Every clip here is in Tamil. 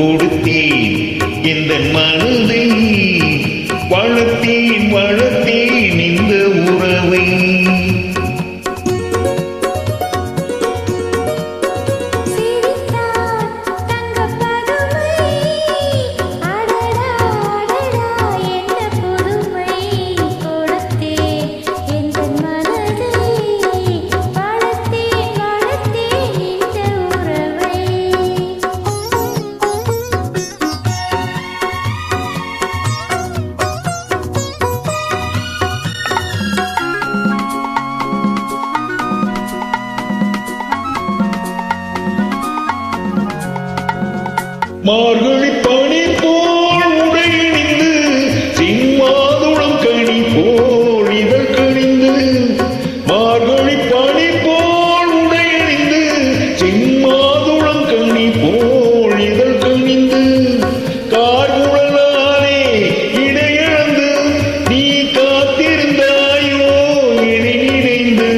கொடுத்தேன் இந்த மனதை வளர்த்தேன் வளர்த்தேன் இந்த உறவை. மார்கழி பனி போல் உடையணிந்து சிம்மாதுளம் கனி போல் இதழ் கணிந்து, மார்கழி பனி போல் உடையணிந்து சிம்மாதுளம் கனி போல் இதழ் கணிந்து, கார்குழலானே இடையழந்து நீ காத்திருந்தாயோ என்னை நினைந்து.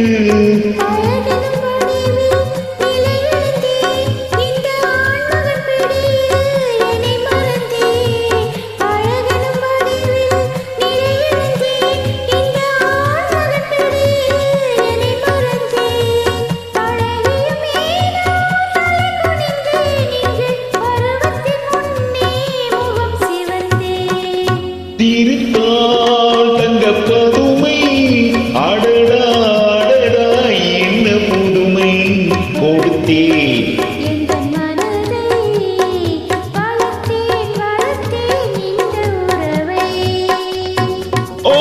தீர்த்தாள் தங்க பதுமை அடடா அடடா என்ன புதுமை கொடுத்தேன் ஓ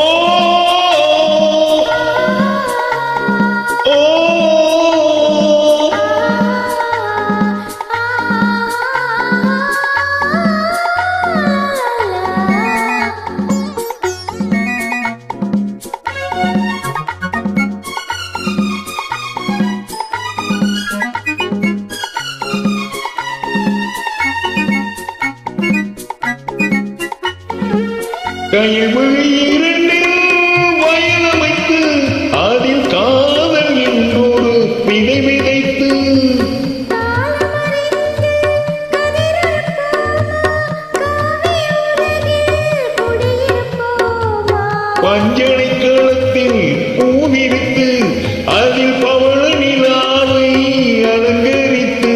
கைமொழி இரண்டில் வயலமைத்து அதில் காதல் என்றொரு விதை விதைத்து, பஞ்சனை களத்தில் பூவிரித்து அதில் பவள நிலாவை அலங்கரித்து,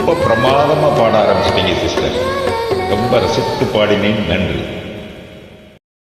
ரொம்ப பிரமாதமா பாட ஆரம்பிச்சிட்டீங்க சிஸ்டர். ரொம்ப ரசித்து பாடினேன். நன்றி.